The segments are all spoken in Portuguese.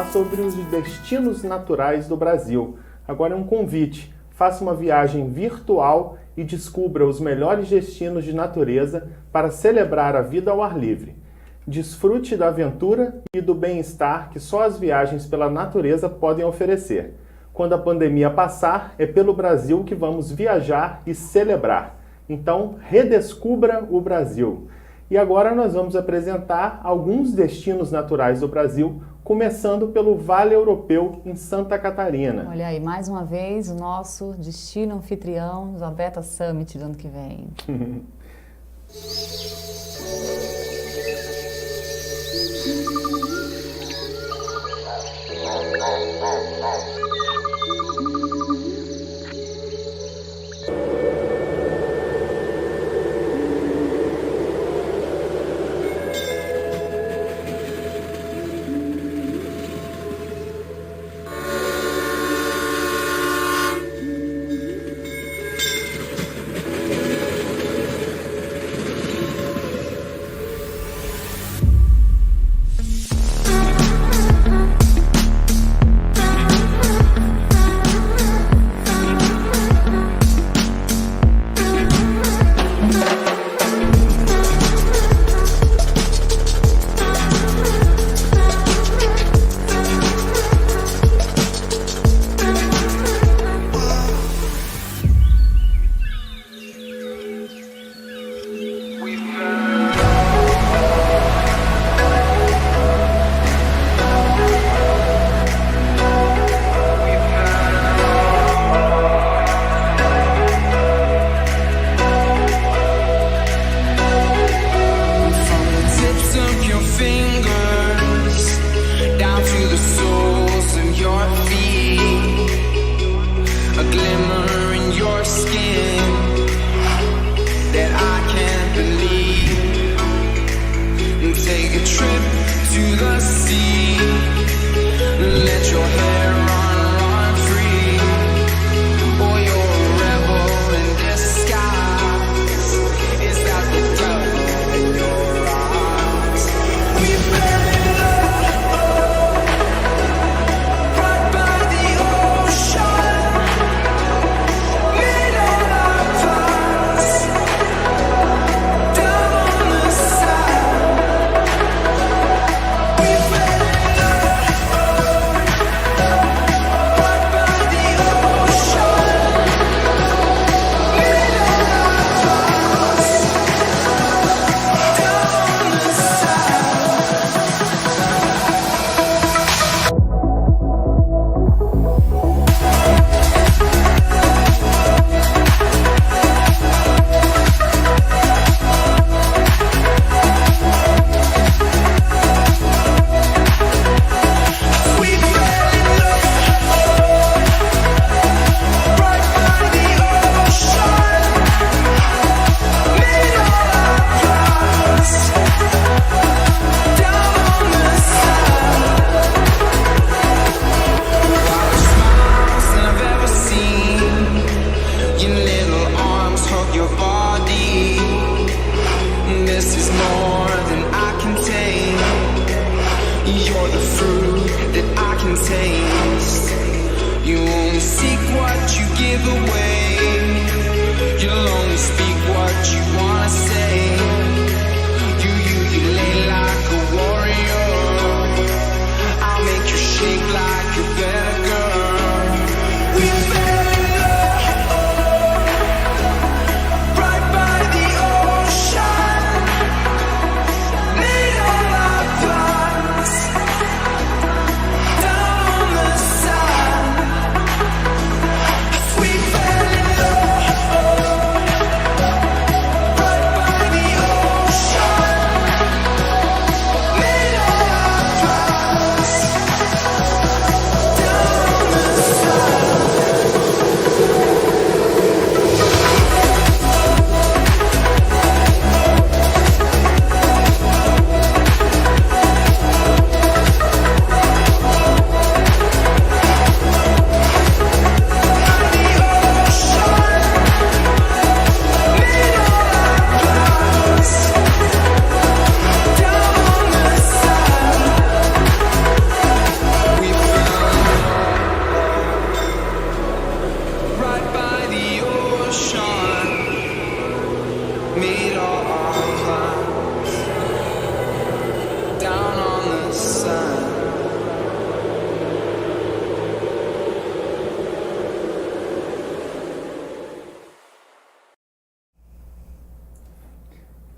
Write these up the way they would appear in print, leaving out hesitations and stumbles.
falar sobre os destinos naturais do Brasil. Agora é um convite. Faça uma viagem virtual e descubra os melhores destinos de natureza para celebrar a vida ao ar livre. Desfrute da aventura e do bem-estar que só as viagens pela natureza podem oferecer. Quando a pandemia passar, é pelo Brasil que vamos viajar e celebrar. Então, redescubra o Brasil. E agora nós vamos apresentar alguns destinos naturais do Brasil, começando pelo Vale Europeu, em Santa Catarina. Olha aí, mais uma vez, o nosso destino anfitrião da Beta Summit do ano que vem.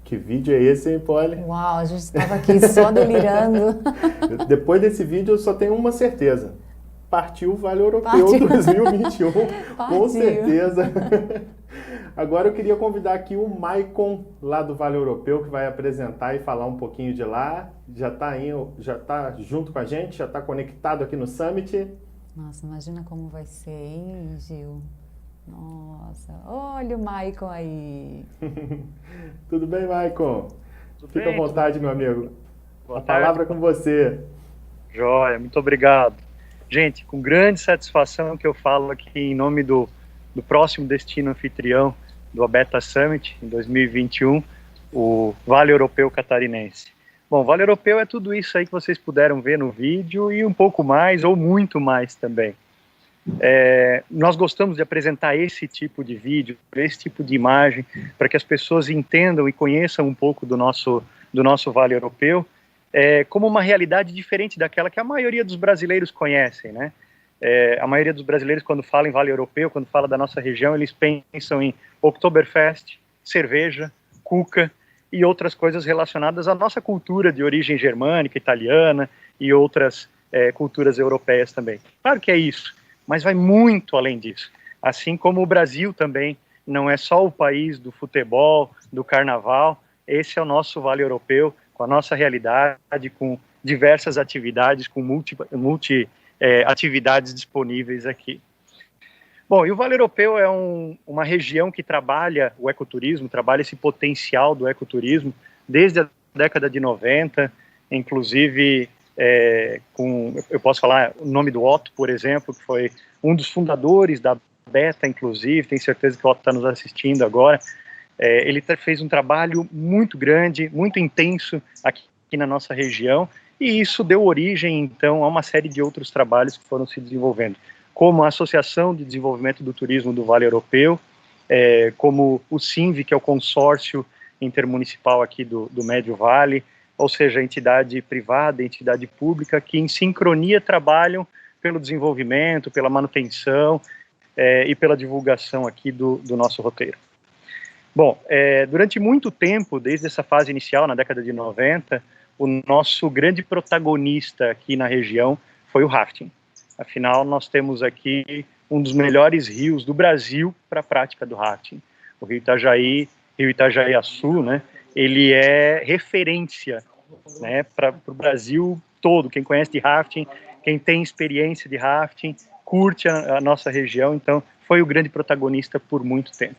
Que vídeo é esse, hein, Polly? Uau, a gente estava aqui só delirando. Depois desse vídeo eu só tenho uma certeza. Partiu o Vale Europeu Partiu. 2021, com Partiu. certeza. Agora eu queria convidar aqui o Maicon, lá do Vale Europeu, que vai apresentar e falar um pouquinho de lá. Já está junto com a gente, já está conectado aqui no Summit. Nossa, imagina como vai ser, hein, Gil? Nossa, olha o Maicon aí. Tudo bem, Maicon? Tudo Fica bem? à vontade, meu amigo. Boa A palavra é com você. Joia, muito obrigado. Gente, com grande satisfação que eu falo aqui em nome do próximo destino anfitrião do Abeta Summit em 2021, o Vale Europeu Catarinense. Bom, o Vale Europeu é tudo isso aí que vocês puderam ver no vídeo e um pouco mais ou muito mais também. Nós gostamos de apresentar esse tipo de vídeo, esse tipo de imagem, para que as pessoas entendam e conheçam um pouco do nosso Vale Europeu, como uma realidade diferente daquela que a maioria dos brasileiros conhecem, né? A maioria dos brasileiros, quando fala em Vale Europeu, quando fala da nossa região, eles pensam em Oktoberfest, cerveja, cuca e outras coisas relacionadas à nossa cultura de origem germânica, italiana e outras culturas europeias também. Claro que é isso, mas vai muito além disso. Assim como o Brasil também não é só o país do futebol, do carnaval, esse é o nosso Vale Europeu, com a nossa realidade, com diversas atividades, com atividades disponíveis aqui. Bom, e o Vale Europeu é uma região que trabalha o ecoturismo, trabalha esse potencial do ecoturismo desde a década de 90, inclusive eu posso falar o nome do Otto, por exemplo, que foi um dos fundadores da Beta, inclusive, tenho certeza que o Otto está nos assistindo agora. Ele fez um trabalho muito grande, muito intenso aqui na nossa região, e isso deu origem, então, a uma série de outros trabalhos que foram se desenvolvendo, como a Associação de Desenvolvimento do Turismo do Vale Europeu, como o SINV, que é o consórcio intermunicipal aqui do Médio Vale, ou seja, entidade privada, entidade pública, que em sincronia trabalham pelo desenvolvimento, pela manutenção e pela divulgação aqui do nosso roteiro. Bom, durante muito tempo, desde essa fase inicial, na década de 90, o nosso grande protagonista aqui na região foi o rafting. Afinal, nós temos aqui um dos melhores rios do Brasil para a prática do rafting. O Rio Itajaí-Açu, né, ele é referência, né, para o Brasil todo. Quem conhece de rafting, quem tem experiência de rafting, curte a nossa região, então foi o grande protagonista por muito tempo.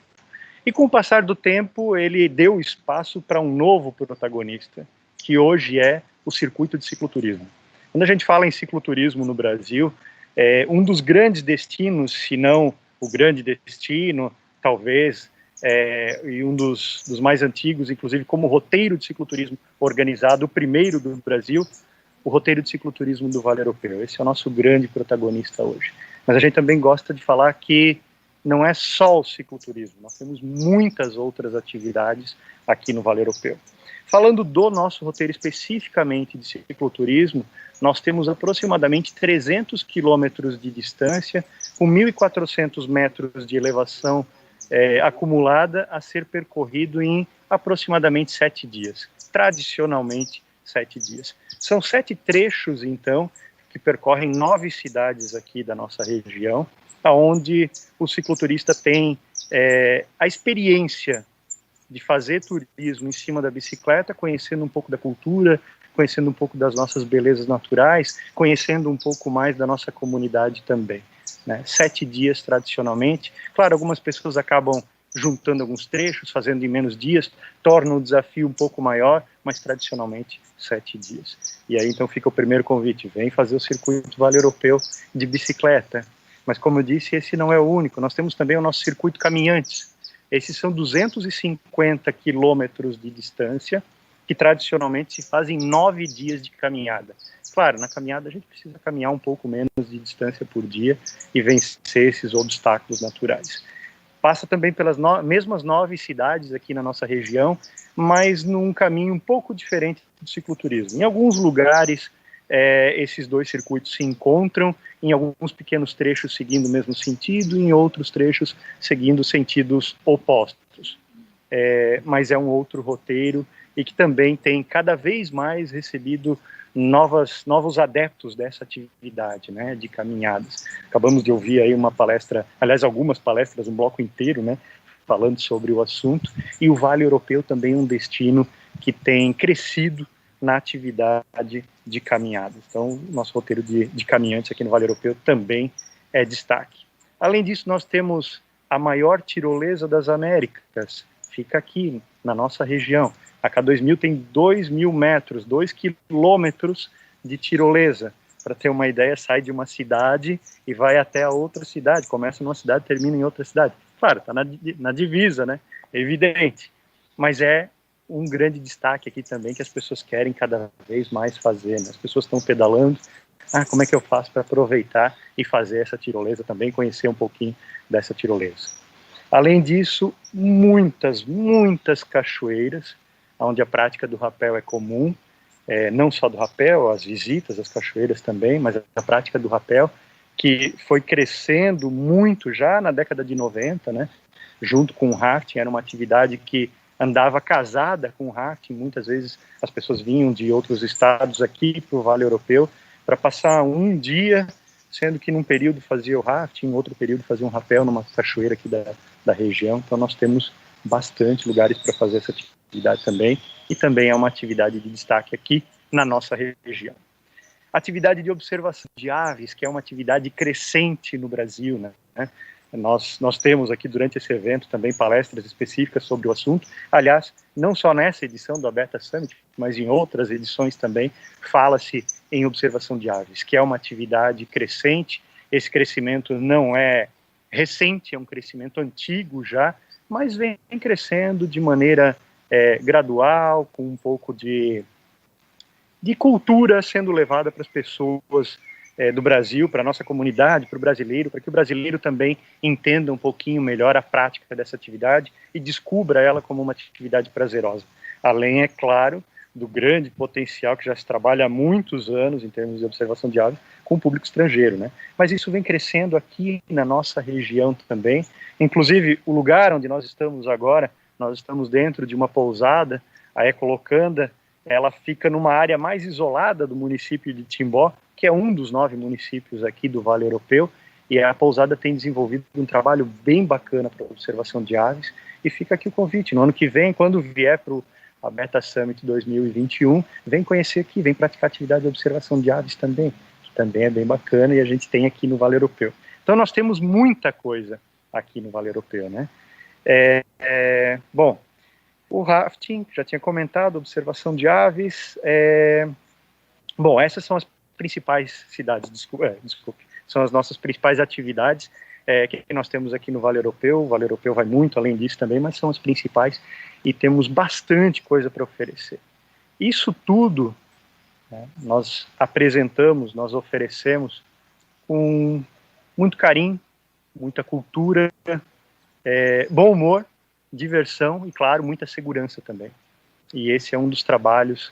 E com o passar do tempo, ele deu espaço para um novo protagonista, que hoje é o circuito de cicloturismo. Quando a gente fala em cicloturismo no Brasil, um dos grandes destinos, se não o grande destino, talvez, e um dos mais antigos, inclusive como roteiro de cicloturismo organizado, o primeiro do Brasil, o roteiro de cicloturismo do Vale Europeu. Esse é o nosso grande protagonista hoje. Mas a gente também gosta de falar que não é só o cicloturismo, nós temos muitas outras atividades aqui no Vale Europeu. Falando do nosso roteiro especificamente de cicloturismo, nós temos aproximadamente 300 quilômetros de distância, com 1.400 metros de elevação acumulada a ser percorrido em aproximadamente 7 dias, tradicionalmente 7 dias. São 7 trechos, então, que percorrem 9 cidades aqui da nossa região, onde o cicloturista tem a experiência de fazer turismo em cima da bicicleta, conhecendo um pouco da cultura, conhecendo um pouco das nossas belezas naturais, conhecendo um pouco mais da nossa comunidade também, né? 7 dias tradicionalmente. Claro, algumas pessoas acabam juntando alguns trechos, fazendo em menos dias, torna o desafio um pouco maior, mas tradicionalmente 7 dias. E aí então fica o primeiro convite, vem fazer o circuito Vale Europeu de bicicleta. Mas como eu disse, esse não é o único, nós temos também o nosso circuito caminhantes. Esses são 250 quilômetros de distância, que tradicionalmente se fazem 9 dias de caminhada. Claro, na caminhada a gente precisa caminhar um pouco menos de distância por dia e vencer esses obstáculos naturais. Passa também pelas mesmas 9 cidades aqui na nossa região, mas num caminho um pouco diferente do cicloturismo. Em alguns lugares, esses dois circuitos se encontram, em alguns pequenos trechos seguindo o mesmo sentido, em outros trechos seguindo sentidos opostos. mas é um outro roteiro e que também tem cada vez mais recebido novos adeptos dessa atividade, né, de caminhadas. Acabamos de ouvir aí uma palestra, aliás, algumas palestras, um bloco inteiro, né, falando sobre o assunto, e o Vale Europeu também é um destino que tem crescido na atividade de caminhadas. Então, o nosso roteiro de caminhantes aqui no Vale Europeu também é destaque. Além disso, nós temos a maior tirolesa das Américas, fica aqui na nossa região. A K2000 tem 2.000 metros, 2 quilômetros de tirolesa. Para ter uma ideia, sai de uma cidade e vai até a outra cidade. Começa numa cidade, termina em outra cidade. Claro, está na divisa, né? É evidente. Mas é um grande destaque aqui também que as pessoas querem cada vez mais fazer, né? As pessoas estão pedalando. Como é que eu faço para aproveitar e fazer essa tirolesa também, conhecer um pouquinho dessa tirolesa. Além disso, muitas cachoeiras, onde a prática do rapel é comum, não só do rapel, as visitas às cachoeiras também, mas a prática do rapel, que foi crescendo muito já na década de 90, né? Junto com o rafting, era uma atividade que andava casada com o rafting. Muitas vezes as pessoas vinham de outros estados aqui para o Vale Europeu para passar um dia, sendo que num período fazia o rafting, em outro período fazia um rapel numa cachoeira aqui da região. Então nós temos bastante lugares para fazer essa atividade também, e também é uma atividade de destaque aqui na nossa região. Atividade de observação de aves, que é uma atividade crescente no Brasil, né? Nós temos aqui durante esse evento também palestras específicas sobre o assunto. Aliás, não só nessa edição do Abeta Summit, mas em outras edições também fala-se em observação de aves, que é uma atividade crescente. Esse crescimento não é recente, é um crescimento antigo já, mas vem crescendo de maneira gradual, com um pouco de cultura sendo levada para as pessoas do Brasil, para a nossa comunidade, para o brasileiro, para que o brasileiro também entenda um pouquinho melhor a prática dessa atividade e descubra ela como uma atividade prazerosa. Além, é claro, do grande potencial que já se trabalha há muitos anos em termos de observação de aves com o público estrangeiro, né? Mas isso vem crescendo aqui na nossa região também. Inclusive, o lugar onde nós estamos agora, nós estamos dentro de uma pousada, a Ecolocanda. Ela fica numa área mais isolada do município de Timbó, que é um dos 9 municípios aqui do Vale Europeu, e a pousada tem desenvolvido um trabalho bem bacana para a observação de aves, e fica aqui o convite. No ano que vem, quando vier para o Abeta Summit 2021, vem conhecer aqui, vem praticar atividade de observação de aves também, que também é bem bacana, e a gente tem aqui no Vale Europeu. Então nós temos muita coisa aqui no Vale Europeu, né? Bom, o rafting, já tinha comentado, observação de aves. Bom, essas são as principais cidades, desculpe, são as nossas principais atividades que nós temos aqui no Vale Europeu. O Vale Europeu vai muito além disso também, mas são as principais e temos bastante coisa para oferecer. Isso tudo, né, nós apresentamos, nós oferecemos com muito carinho, muita cultura, bom humor, diversão e, claro, muita segurança também. E esse é um dos trabalhos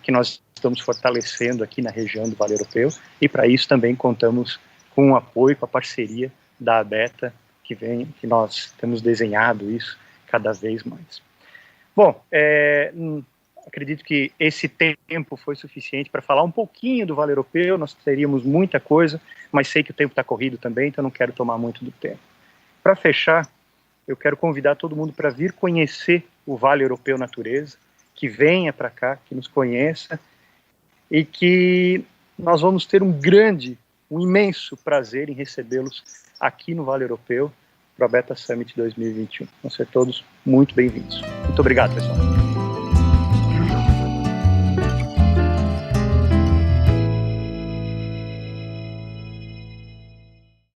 que nós estamos fortalecendo aqui na região do Vale Europeu, e para isso também contamos com o apoio, com a parceria da Abeta, que nós temos desenhado isso cada vez mais. Bom, acredito que esse tempo foi suficiente para falar um pouquinho do Vale Europeu. Nós teríamos muita coisa, mas sei que o tempo está corrido também, então não quero tomar muito do tempo. Para fechar, eu quero convidar todo mundo para vir conhecer o Vale Europeu Natureza, que venha para cá, que nos conheça, e que nós vamos ter um imenso prazer em recebê-los aqui no Vale Europeu, para o Abeta Summit 2021. Vão ser todos muito bem-vindos. Muito obrigado, pessoal.